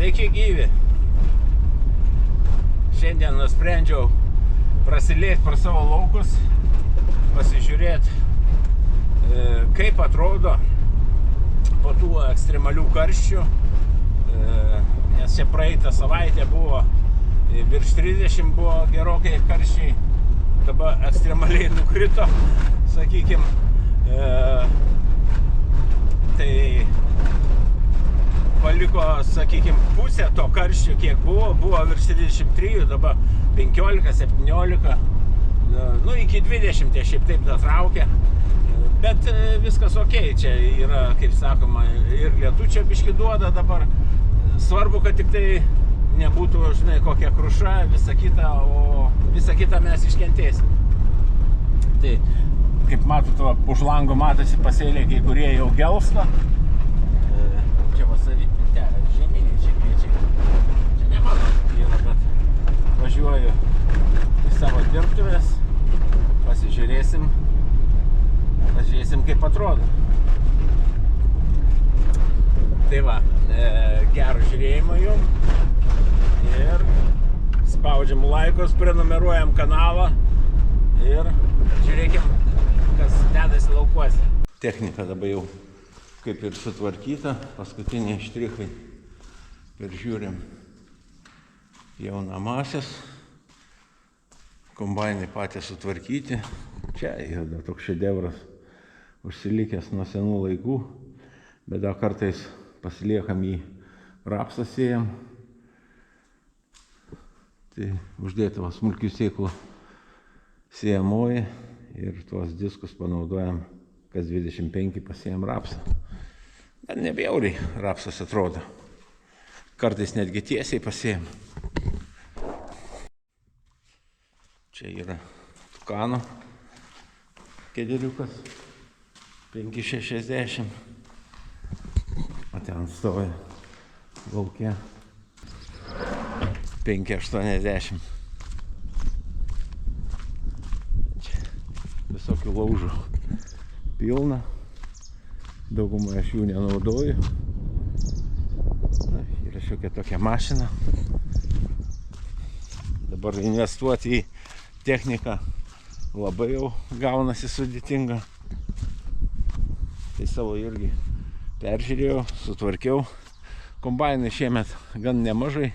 Sveiki gyvi. Šiandien nusprendžiau prasilėti per savo laukus, pasižiūrėti, kaip atrodo po tų ekstremalių karščių, nes čia praeitą savaitę buvo virš 30, buvo gerokai karščiai, dabar ekstremaliai nukrito, sakykim, tai paliko, sakykim, pusę to karščio, kiek buvo virš 33, dabar 15, 17, nu iki 20 šiaip taip traukė, bet viskas okei, čia yra, kaip sakoma, ir lietučio biški duoda dabar, svarbu, kad tik tai nebūtų, žinai, kokia kruša, visa kita, o visa kita mes iškentėsim. Tai, kaip matote, už lango matosi pasėliai, kai kurie jau gelsta. Čia vasarį, žieminiai, čia kviečiai. Čia ne mano yra, bet važiuoju į savo dirbtuves, pasižiūrėsim, kaip atrodo. Tai va, gero žiūrėjimo jum ir spaudžiam laikus, prenumeruojam kanalą ir žiūrėkim, kas dedasi laukuose. Technika dabar jau kaip ir sutvarkyta, paskutiniai štrichai peržiūrim jau namasės, kombainai patys sutvarkyti. Čia yra toks šedevras užsilikęs nuo senų laikų, bet dar kartais pasiliekam į rapsą sėjam. Tai uždėta smulkių sėklų sėjamoji ir tuos diskus panaudojam, kas 25 pasėjam rapsą. Bet nebjauriai rapsas atrodo. Kartais netgi tiesiai pasėjam. Čia yra tukano kederiukas 5,60. O ten stoja lauke 5,80. Čia visokių laužų pilna. Daugumą aš jų nenaudoju. Na, yra šiokia tokia mašina. Dabar investuoti į techniką labai jau gaunasi sudėtinga. Tai savo irgi peržiūrėjau, sutvarkiau. Kombainai šiemet gan nemažai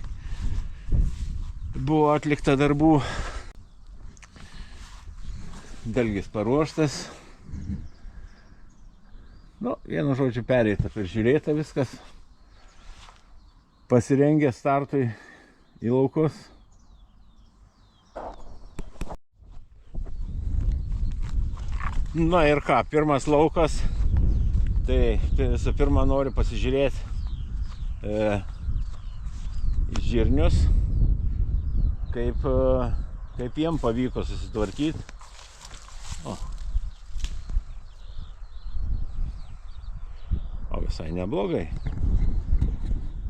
buvo atlikta darbų. Dalgis paruoštas. Nu, vienu žodžiu pereita, peržiūrėta viskas. Pasirengę startui į laukus. Na ir ką, pirmas laukas. Tai visų pirma noriu pasižiūrėti į žirnius, kaip jiem pavyko susitvarkyti. O visai neblogai.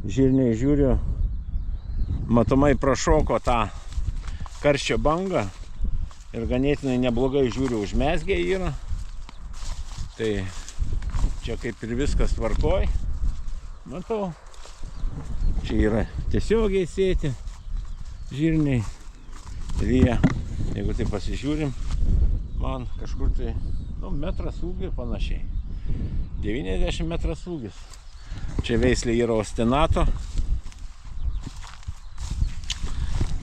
Žirniai žiūriu, matomai prašoko tą karščio bangą ir ganėtinai neblogai žiūriu, užmezgė yra. Tai čia kaip ir viskas tvarkoj. Matau, čia yra tiesiogiai sėti žirniai. Ir jie, jeigu tai pasižiūrim, man kažkur tai metras ūgį panašiai. 90 metras ūgis. Čia veislė yra ostinato.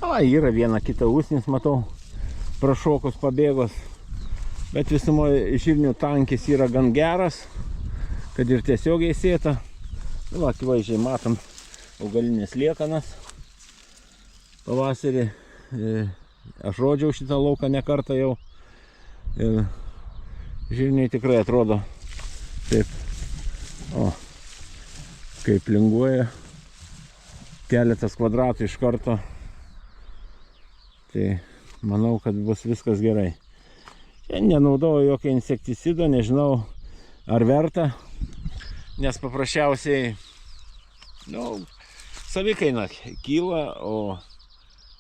Yra viena kita usnis, matau, prašokus pabėgos. Bet visumoje žirnių tankis yra gan geras, kad ir tiesiogiai sėta. Akivaizdžiai matom augalinės liekanas. Pavasarį aš rodžiau šitą lauką ne kartą jau. Ir žirniai tikrai atrodo taip, kaip linguoja, keletas kvadratų iš karto. Tai manau, kad bus viskas gerai. Čia nenaudoju jokio insekticido, nežinau ar verta, nes paprasčiausiai savikaina kyla, o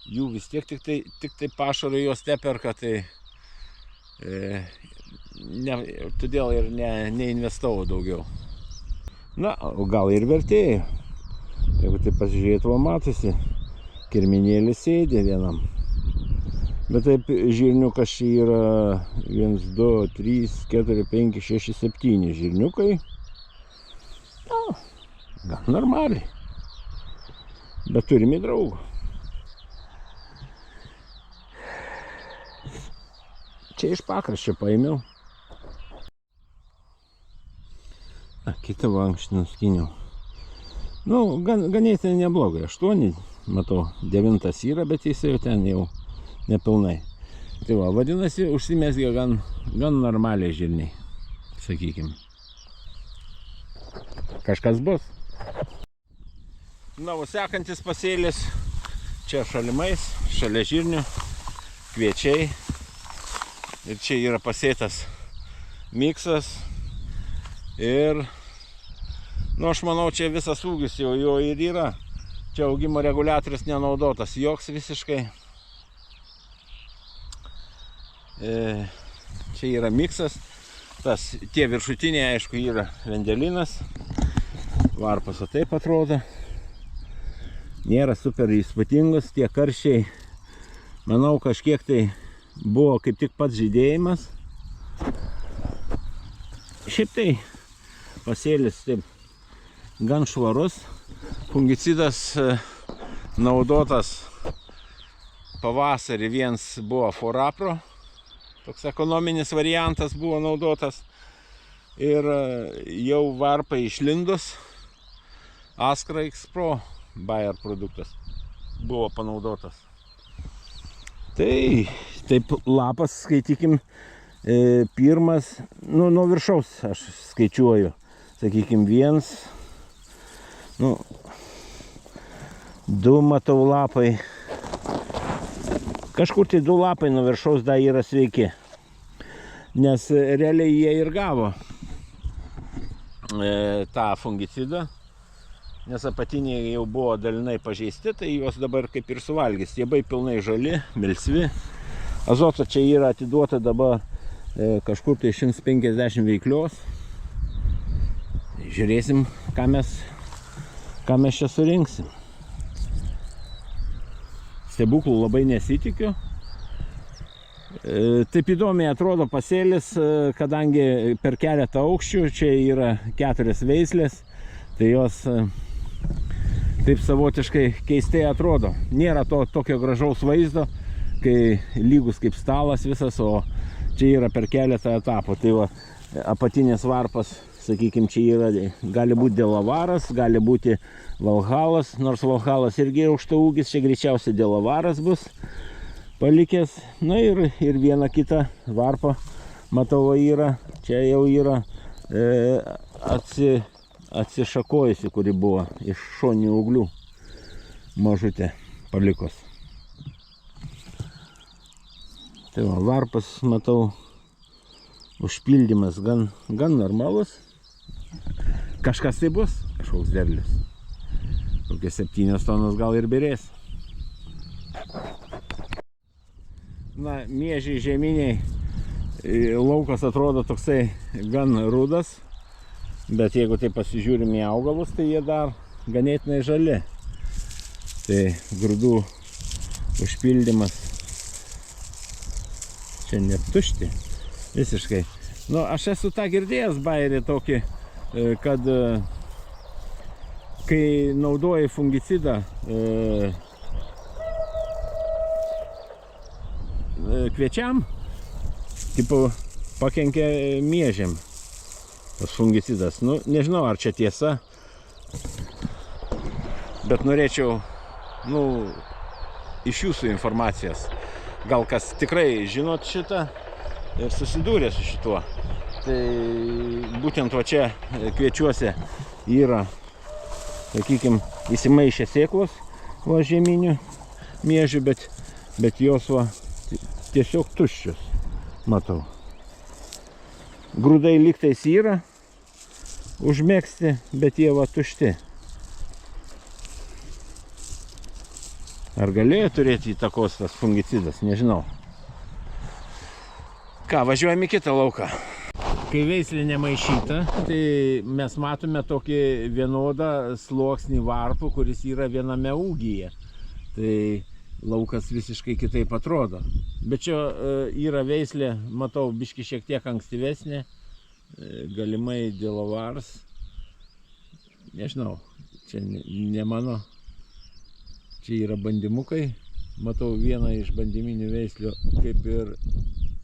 jų vis tiek tik tai pašarai jos teperka, tai todėl ir neinvestavau daugiau. Na, o gal ir vertėjai. Jeigu tai pasižiūrėtų, matosi, kirminėlis sėdė vienam. Bet taip žirniukas čia yra 1, 2, 3, 4, 5, 6, 7 žirniukai. Gan normaliai. Bet turime draugų. Čia iš pakraščio paėmiau. Kitą vankštį nuskyniau. Nu, ganėtinai neblogai. 8, matau, 9 yra, bet jis jau ten jau nepilnai. Tai va, vadinasi, užsimezgė gan normaliai žirniai, sakykim. Kažkas bus. Na, o sekantis pasėlis čia šalimais, šalia žirnių, kviečiai. Ir čia yra pasėtas miksas. Ir, nu, aš manau, čia visas ūgis jau jo ir yra. Čia augimo reguliatorius nenaudotas joks visiškai. Čia yra miksas. Tie viršutiniai, aišku, yra vendelinas. Varpas o taip atrodo. Nėra super įspūdingus. Tie karščiai, manau, kažkiek tai buvo kaip tik pats žydėjimas. Šiaip tai pasėlis taip gan švarus. Fungicidas naudotas pavasarį vienas buvo Forapro. Toks ekonominis variantas buvo naudotas. Ir jau varpai išlindus Askra X Pro Bayer produktas buvo panaudotas. Tai taip lapas, skaitykim, pirmas, nu, nuo viršaus aš skaičiuoju, sakykim, 1, nu, 2 matau lapai, kažkur tai 2 lapai nuo viršaus dar yra sveiki, nes realiai jie ir gavo tą fungicidą, nes apatiniai jau buvo dalinai pažeisti, tai juos dabar kaip ir suvalgys. Stiebai pilnai žali, melsvi. Azoto čia yra atiduota dabar kažkur tai 150 veiklios. Žiūrėsim, ką mes čia surinksim. Stebuklų labai nesitikiu. Taip įdomiai atrodo pasėlis, kadangi per keletą aukščių, čia yra 4 veislės, tai jos taip savotiškai keistai atrodo. Nėra tokio gražaus vaizdo, kai lygus kaip stalas visas, o čia yra per keletą etapų. Tai va, apatinės varpas, sakykime, čia yra, gali būti delavaras, gali būti valhalas, nors valhalas irgi aukštaūgis, čia greičiausiai delavaras bus palikęs. Na ir vieną kitą varpą, matau, yra, čia jau yra atsišakojusi, kuri buvo iš šoninių ūglių mažutė palikos. Tai va, varpas, matau, užpildymas gan normalus. Kažkas tai bus, kažkoks derlius. Kokie 7 tonos gal ir bėrės. Na, miežiai žieminiai, laukas atrodo toksai gan rudas. Bet jeigu tai pasižiūrim į augalus, tai jie dar ganėtinai žali. Tai grūdų užpildymas čia net tušti visiškai. Nu, aš esu tą girdėjęs Bayerį tokį, kad kai naudoji fungicidą kviečiam, tipo pakenkia miežiam. Tas fungicidas. Nu, nežinau, ar čia tiesa, bet norėčiau, nu, iš jūsų informacijos. Gal kas tikrai žinot šitą ir susidūrė su šituo. Tai būtent va čia kviečiuose yra, sakykim, įsimaišę sėklos va žieminių miežių, bet jos va tiesiog tuščios, matau. Grūdai lygtais yra užmėgsti, bet jie va tušti. Ar galėjo turėti įtakos tas fungicidas, nežinau. Ką, važiuojame į kitą lauką. Kai veislė nemaišyta, tai mes matome tokį vienodą sluoksnį varpų, kuris yra viename ūgyje. Tai laukas visiškai kitaip atrodo. Bet čia yra veislė, matau, biški šiek tiek ankstyvesnė, galimai Delovars. Nežinau, čia ne mano. Čia yra bandymukai. Matau vieną iš bandyminių veislių, kaip ir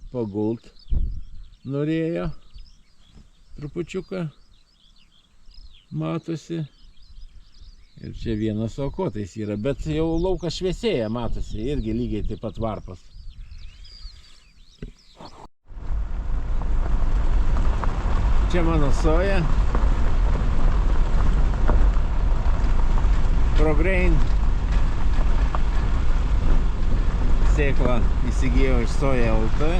pagult norėjo. Trupučiuką matosi. Ir čia vienas su akotais yra, bet jau laukas šviesėja, matosi, irgi lygiai taip pat varpas. Čia mano soja. ProGrain. Sėklą įsigijau iš Soja LT.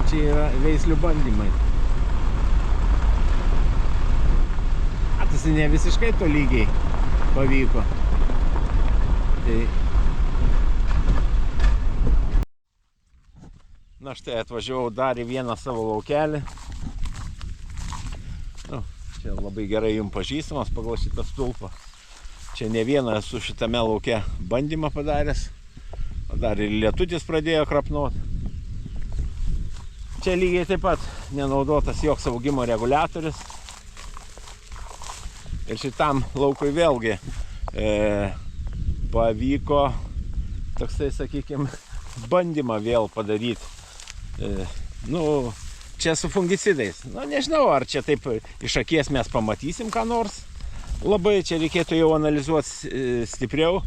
Čia yra veislių bandymai. Matosi, ne visiškai tolygiai pavyko. Tai... Na štai, atvažiavau dar į vieną savo laukelį. Nu, čia labai gerai jums pažįstamas pagal šitą stulpą. Čia ne vieną esu šitame lauke bandymą padaręs. O dar ir lietutis pradėjo krapnuoti. Čia lygiai taip pat nenaudotas joks augimo reguliatorius. Ir šitam laukui vėlgi pavyko toksai, sakykime, bandymą vėl padaryti. Čia su fungicidais. Nežinau, ar čia taip iš akies mes pamatysim ką nors. Labai čia reikėtų jau analizuoti stipriau.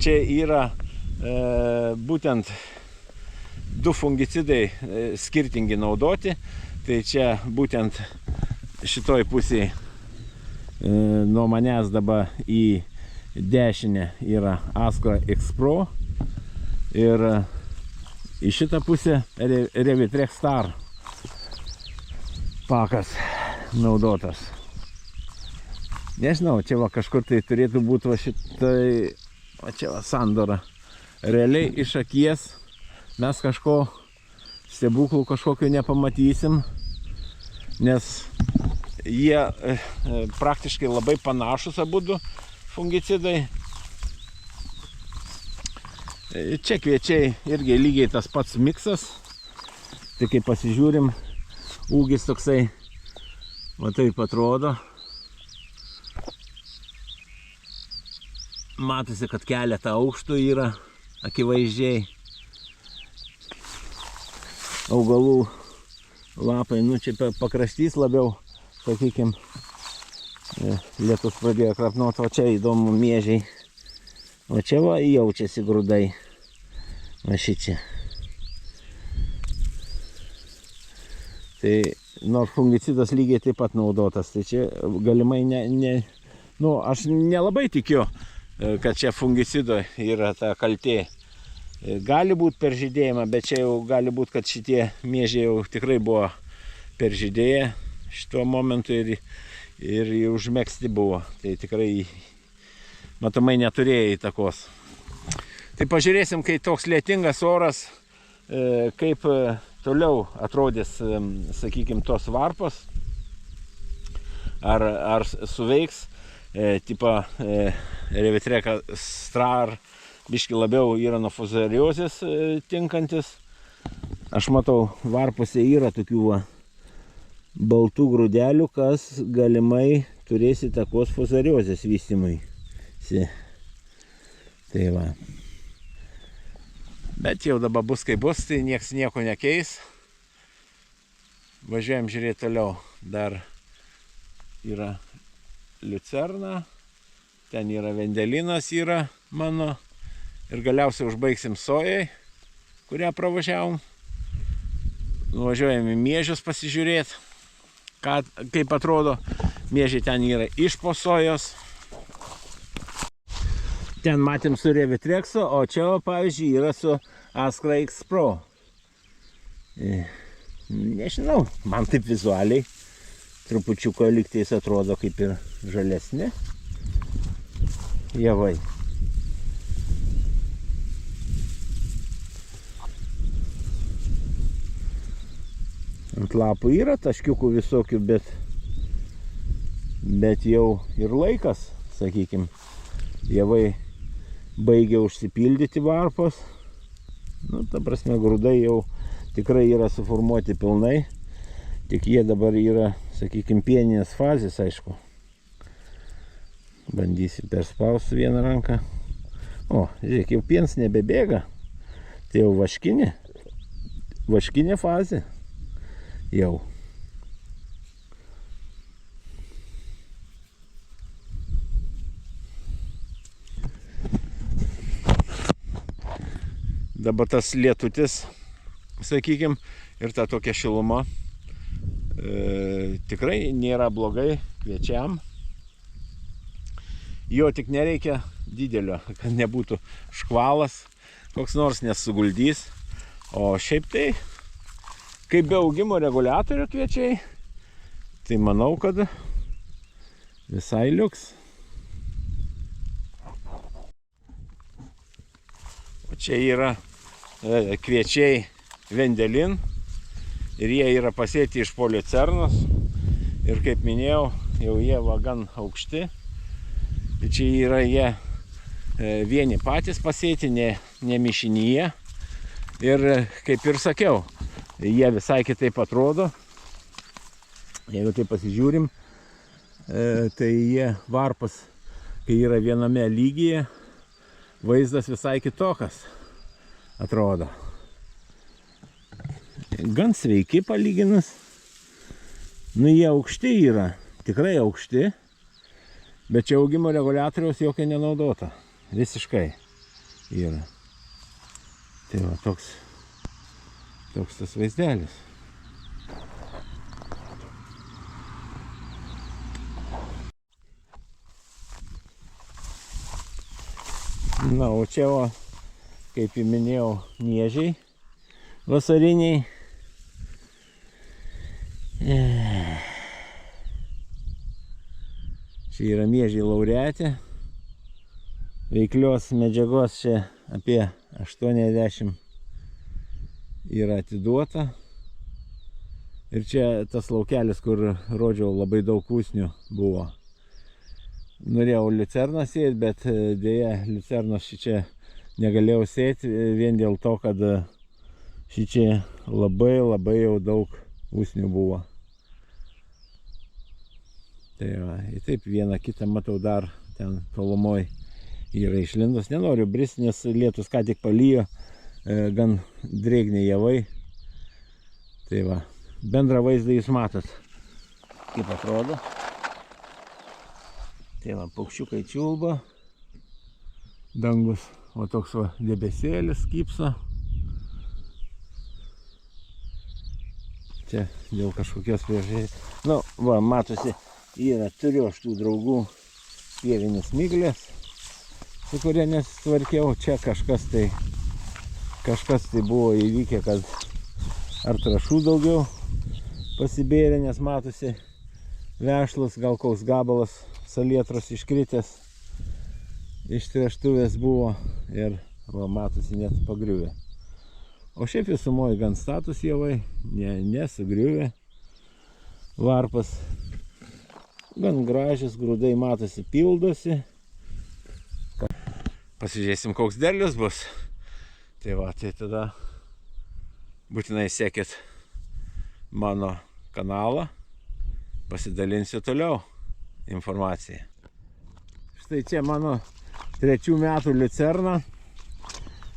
Čia yra būtent du fungicidai skirtingi naudoti. Tai čia būtent šitoj pusėje nuo manęs dabar į dešinę yra Astra X-Pro ir į šitą pusę Revitrex Star pakas naudotas. Nežinau, čia va kažkur tai turėtų būti va šitai, va čia va sandora. Realiai iš akies mes kažko stebuklų kažkokio nepamatysim, nes jie praktiškai labai panašus abudu fungicidai. Čia kviečiai irgi lygiai tas pats miksas. Tai kai pasižiūrim, ūgis toksai, va taip atrodo. Matosi, kad keletą aukštų yra akivaizdžiai. Augalų lapai, čia pakraštys labiau, sakykime, lietus pradėjo krapnuoti, o čia įdomu miežiai. O čia va jaučiasi grūdai. Va šičia. Tai nors fungicidas lygiai taip pat naudotas, tai čia galimai aš nelabai tikiu, kad čia fungicido yra ta kaltė. Gali būti per žydėjimą, bet čia jau gali būti, kad šitie miežiai jau tikrai buvo per žydėję šituo momentu ir užmegzti buvo. Tai tikrai matomai neturėjo įtakos. Tai pažiūrėsim, kai toks lietingas oras, kaip toliau atrodys, sakykime, tos varpos. Ar suveiks, tipo Revitrex Star biški labiau yra nuo fuzariozės tinkantis. Aš matau, varpose yra tokių baltų grūdelių, kas galimai turės įtakos fuzariozės vystymui. Tai va. Bet jau dabar bus kaip bus, tai nieks nieko nekeis. Važiuojam žiūrėti toliau. Dar yra liucerna, ten yra vendelinas yra mano. Ir galiausiai užbaigsim sojai, kurią pravažiavom. Nuvažiuojam į miežius pasižiūrėti, kaip atrodo. Miežiai ten yra iš po sojos. Ten matėm su Revitrexu, o čia, pavyzdžiui, yra su Astra X-Pro. Nežinau, man taip vizualiai trupučiuko lygtais atrodo kaip ir žalesni javai. Ant lapų yra taškiukų visokių, bet jau ir laikas, sakykime, javai baigia užsipildyti varpos. Nu, ta prasme, grūdai jau tikrai yra suformuoti pilnai, tik jie dabar yra, sakykime, pieninės fazės, aišku. Bandysiu perspausti vieną ranką. O, žiūrėk, jau piens nebebėga. Tai jau vaškinė fazė. Jau. Dabar tas lietutis, sakykime, ir ta tokia šiluma tikrai nėra blogai kviečiam. Jo tik nereikia didelio, kad nebūtų škvalas, koks nors nesuguldys. O šiaip tai, kaip be augimo reguliatorių kviečiai, tai manau, kad visai liuks. O čia yra kviečiai vendelin ir jie yra pasėti iš policernos ir kaip minėjau, jau jie va gan aukšti. Čia yra jie vieni patys pasėti, ne mišinyje. Ir kaip ir sakiau, jie visai kitaip atrodo. Jeigu tai pasižiūrim, tai jie varpas, kai yra viename lygyje, vaizdas visai kitokas atrodo. Gan sveiki palyginus. Nu, jie aukšti yra, tikrai aukšti, bet čia augimo reguliatoriaus jokio nenaudota. Visiškai yra. Tai va, toks tas vaizdelis. Na, o čia, va, kaip jau minėjau, miežiai vasariniai. Čia yra miežiai laureatė. Veiklios medžiagos čia apie 80 yra atiduota. Ir čia tas laukelis, kur rodžiau, labai daug usnių buvo. Norėjau liucerną sėti, bet dėja liucernos šičia negalėjau sėti vien dėl to, kad šičia labai jau daug usnių buvo. Tai va, ir taip vieną kitą matau dar ten tolumoj yra išlindus. Nenoriu bristi, nes lietus ką tik palijo, gan drėgni javai. Tai va, bendrą vaizdą jūs matot, kaip atrodo. Tai va, paukščiukai čiulba, dangus, o toks va debesėlis kypso. Čia dėl kažkokios priežasties. Nu, va, matosi, turiu aš tų draugų pievinės miglės, su kuria nesitvarkiau. Čia kažkas tai buvo įvykę, kad ar trąšų daugiau pasibėrė, nes matosi vešlas, gal koks gabalas salietros iškritęs iš tręštuvės buvo ir va, matosi net pagriuvę. O šiaip visumoje gan status javai, nesugriuvė. Varpas gan gražus, grūdai matosi, pildosi. Pasižiūrėsim, koks derlius bus. Tai va, tai tada būtinai sekit mano kanalą, pasidalinsiu toliau informaciją. Štai čia mano 3 metų liucerna.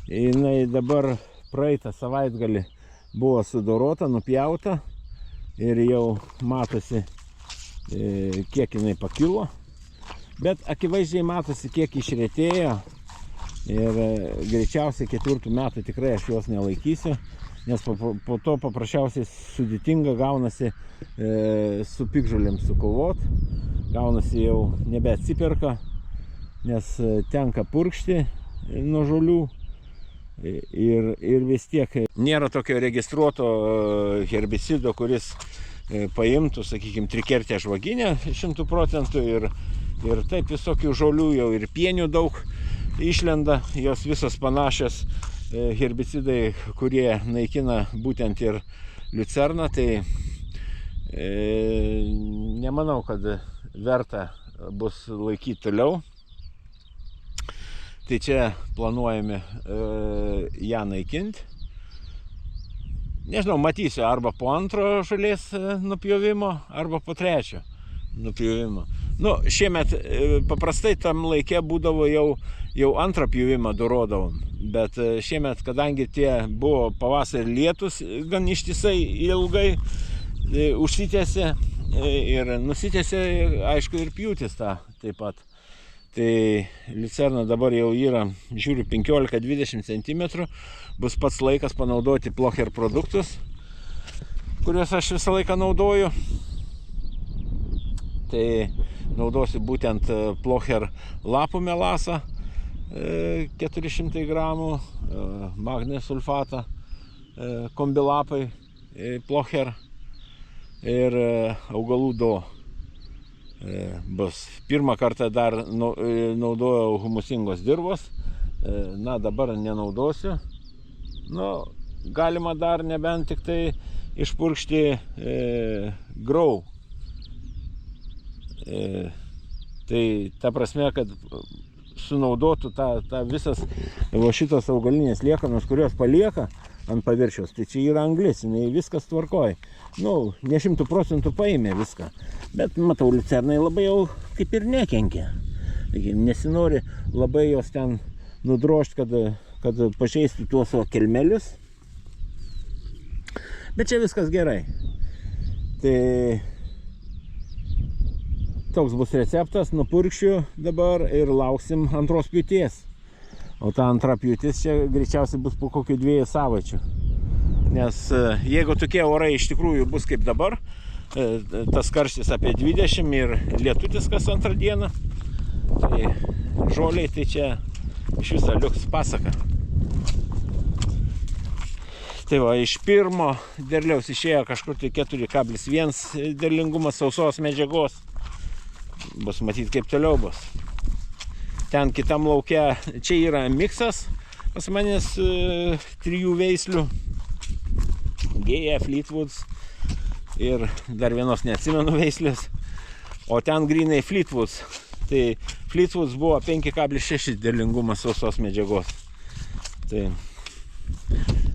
Jinai dabar praeitą savaitgalį buvo sudorota, nupjauta ir jau matosi, kiek jinai pakilo. Bet akivaizdžiai matosi, kiek išretėjo ir greičiausiai 4 metų tikrai aš jos nelaikysiu, nes po to paprasčiausiai sudėtinga gaunasi su piktžolėm sukovot, gaunasi jau nebeatsiperka, nes tenka purkšti nuo žolių ir vis tiek nėra tokio registruoto herbicido, kuris paimtų, sakykime, trikertę žvaginę 100% ir taip visokių žolių jau ir pienių daug išlenda, jos visos panašios herbicidai, kurie naikina būtent ir liucerną, tai nemanau, kad verta bus laikyti toliau. Tai čia planuojame ją naikinti. Nežinau, matysiu arba po antro žolės nupjovimo, arba po trečio nupjovimo. Nu, šiemet paprastai tam laike būdavo jau antrą pjovimą dorodavom. Bet šiemet, kadangi tie buvo pavasarį lietus gan ištisai ilgai užsitęsė ir nusitęsė, aišku, ir pjūtis tą taip pat. Tai liucerna dabar jau yra, žiūriu, 15-20 cm. Bus pats laikas panaudoti Plocher produktus, kuriuos aš visą laiką naudoju. Tai naudosiu būtent Plocher lapų melasą 400 gramų, magnio sulfatą, kombilapai Plocher ir augalų do. Bus. Pirmą kartą dar naudojau humusingos dirvos, na dabar nenaudosiu. Nu, galima dar nebent tik tai išpurkšti grau. Tai ta prasme, kad sunaudotų tą visas šitos augalinės liekanos, kurios palieka ant paviršiaus, tai čia yra anglis, jinai viskas tvarkoja. Nu, ne 100% paėmė viską, bet matau, liucernai labai jau kaip ir nekenkia. Nesinori labai jos ten nudrožti, kad pažeistų tuos savo kelmelius. Bet čia viskas gerai. Tai toks bus receptas, nupurkšiu dabar ir lauksim antros pjūties. O ta antra pjūtis čia greičiausiai bus po kokių 2 savaičių. Nes jeigu tokie orai iš tikrųjų bus kaip dabar, tas karštis apie 20 ir lietutis kas antrą dieną, tai žoliai tai čia iš viso liuks pasaka. Tai va, iš pirmo derliaus išėjo kažkur tai 4,1 derlingumas sausos medžiagos. Bus matyti, kaip toliau bus. Ten kitam lauke, čia yra miksas pas manęs 3 veislių. Gėja, Fleetwoods ir dar vienos neatsimenu veislės. O ten grinai Fleetwoods. Tai Fleetwoods buvo 5,6 derlingumas sausos medžiagos. Tai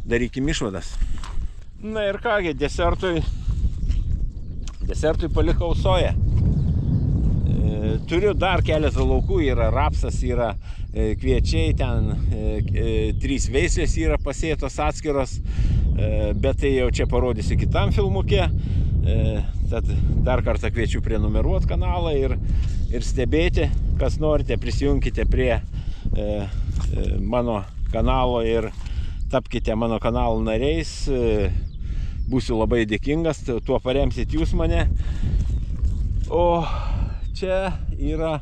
darykim išvadas. Na ir kągi, desertui palikau soją. Turiu dar keletą laukų, yra rapsas, yra kviečiai, ten 3 veislės yra pasėtos atskiros, bet tai jau čia parodysiu kitam filmuke. Tad dar kartą kviečiu prenumeruoti kanalą ir stebėti, kas norite, prisijunkite prie mano kanalo ir tapkite mano kanalo nariais. Būsiu labai dėkingas, tuo paremsit jūs mane. O čia yra,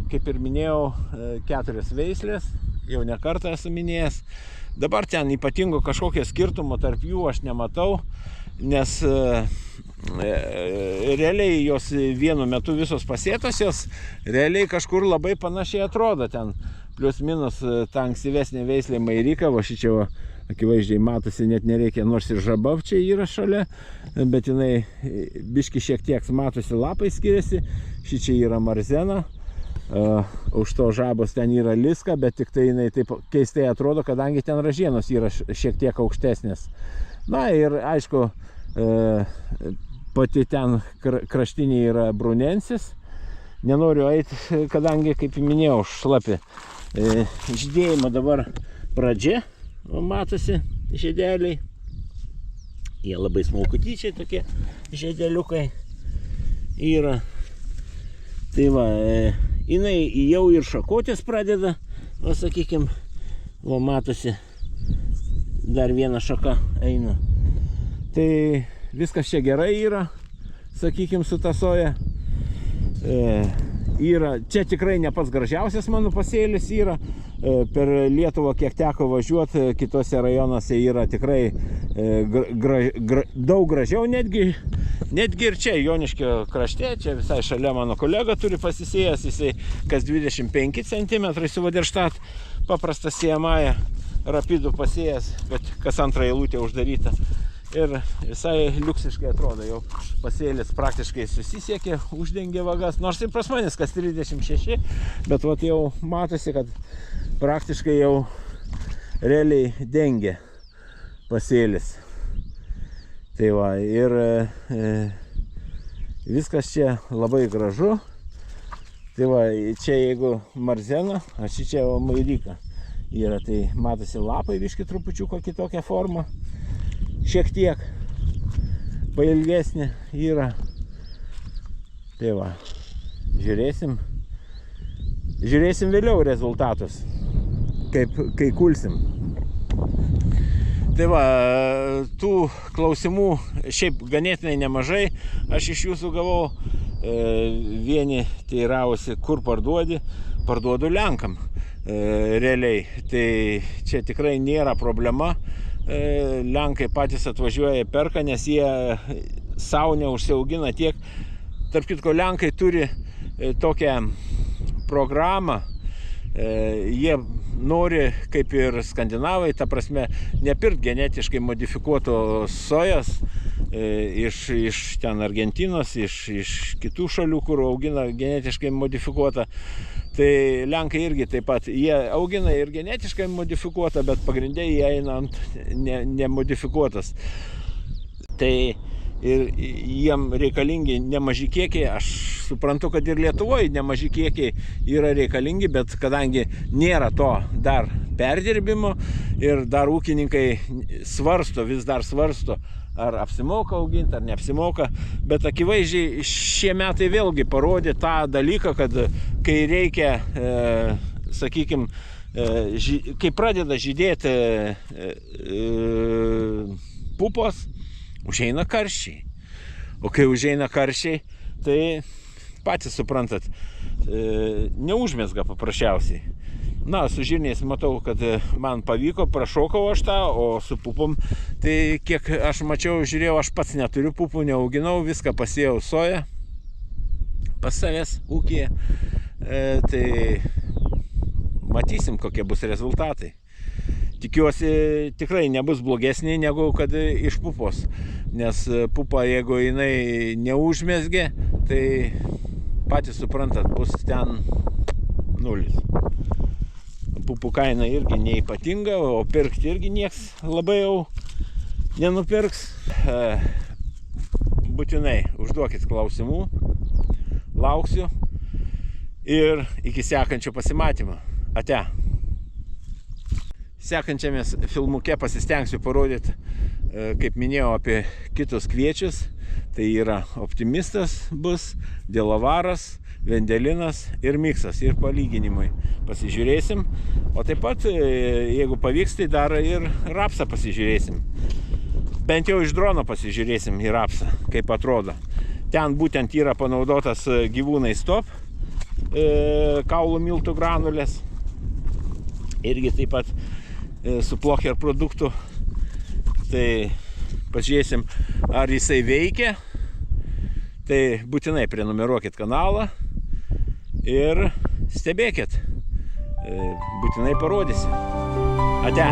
kaip ir minėjau, 4 veislės, jau ne kartą esu minėjęs. Dabar ten ypatingo kažkokio skirtumo tarp jų aš nematau, nes realiai jos vienu metu visos pasėtos, jos realiai kažkur labai panašiai atrodo. Ten plius minus ta ankstyvesnė veislė Mairika, va šičia akivaizdžiai matosi, net nereikia, nors ir žabav čia yra šalia, bet jinai biški šiek tiek matosi, lapai skiriasi. Šičia yra Marzena, už to žabos ten yra Liska, bet tik tai jinai taip keistai atrodo, kadangi ten ražienos yra šiek tiek aukštesnės. Na ir aišku, pati ten kraštinė yra Brunensis. Nenoriu eiti, kadangi, kaip minėjau, šlapi. Žydėjimo dabar pradžia, matosi žiedeliai. Jie labai smulkutyčiai tokie žiedeliukai yra. Tai va, jinai jau ir šakotės pradeda, va sakykim, va matosi, dar viena šaka eina. Tai viskas čia gerai yra, sakykim, su ta soja. Čia tikrai ne pats gražiausias mano pasėlis yra. Per Lietuvą, kiek teko važiuoti, kitose rajonuose yra tikrai daug gražiau, netgi ir čia Joniškio krašte, čia visai šalia mano kolega turi pasisėjęs, jisai kas 25 cm su Vaderštat paprastą siejamąją. rapidų pasėjęs, bet kas antrą eilutę uždaryta. Ir visai liuksiškai atrodo, jau pasėlis praktiškai susisiekė, uždengė vagas, nors ir pas manis kas 36, bet vat jau matosi, kad praktiškai jau realiai dengė pasėlis. Tai va, ir viskas čia labai gražu. Tai va, čia jeigu marzena, o čia mairika yra, tai matosi lapai biški trupučiuko kitokią formą. Šiek tiek pailgesnė yra. Tai va, žiūrėsim vėliau rezultatus, kai kulsim. Tai va, tų klausimų šiaip ganėtinai nemažai aš iš jūsų gavau. Vieni teiravosi, kur parduodi, parduodu Lenkam. Realiai, tai čia tikrai nėra problema. Lenkai patys atvažiuoja perka, nes jie savo neužsiaugina tiek. Tarp kitko, Lenkai turi tokią programą. Jie nori, kaip ir skandinavai, ta prasme, nepirkt genetiškai modifikuotos sojos iš ten Argentinos, iš kitų šalių, kur augina genetiškai modifikuotą. Tai Lenkai irgi taip pat, jie augina ir genetiškai modifikuotą, bet pagrindė jie eina ant nemodifikuotas. Tai ir jiem reikalingi nemaži kiekiai, aš suprantu, kad ir Lietuvoje nemaži kiekiai yra reikalingi, bet kadangi nėra to dar perdirbimo ir dar ūkininkai vis dar svarsto, ar apsimoka auginti, ar neapsimoka, bet akivaizdžiai šie metai vėlgi parodė tą dalyką, kad kai reikia, sakykime, kai pradeda žydėti pupos, užeina karščiai. O kai užeina karščiai, tai patys suprantat, neužmezga paprasčiausiai. Na, su žirniais matau, kad man pavyko, prašokau aš tą, o su pupom, tai kiek aš mačiau, žiūrėjau, aš pats neturiu pupų, neauginau, viską pasėjau soją pas savęs ūkyje. Tai matysim, kokie bus rezultatai. Tikiuosi, tikrai nebus blogesnė negu kad iš pupos, nes pupa, jeigu jinai neužmezgė, tai patys suprantat, bus ten nulis. Pupų kaina irgi neypatinga, o pirkti irgi nieks labai jau nenupirks. Būtinai užduokit klausimų, lauksiu ir iki sekančio pasimatymo. Ate. Sekančiame filmuke pasistengsiu parodyti, kaip minėjau, apie kitus kviečius. Tai yra optimistas bus, dėlavaras, vendelinas ir miksas, ir palyginimui pasižiūrėsim. O taip pat, jeigu pavyks, tai dar ir rapsą pasižiūrėsim. Bent jau iš drono pasižiūrėsim į rapsą, kaip atrodo. Ten būtent yra panaudotas gyvūnai stop, kaulų miltų granulės. Irgi taip pat su Plocher produktų. Tai pažiūrėsim, ar jisai veikia. Tai būtinai prenumeruokit kanalą ir stebėkit. Būtinai parodysiu. Ate.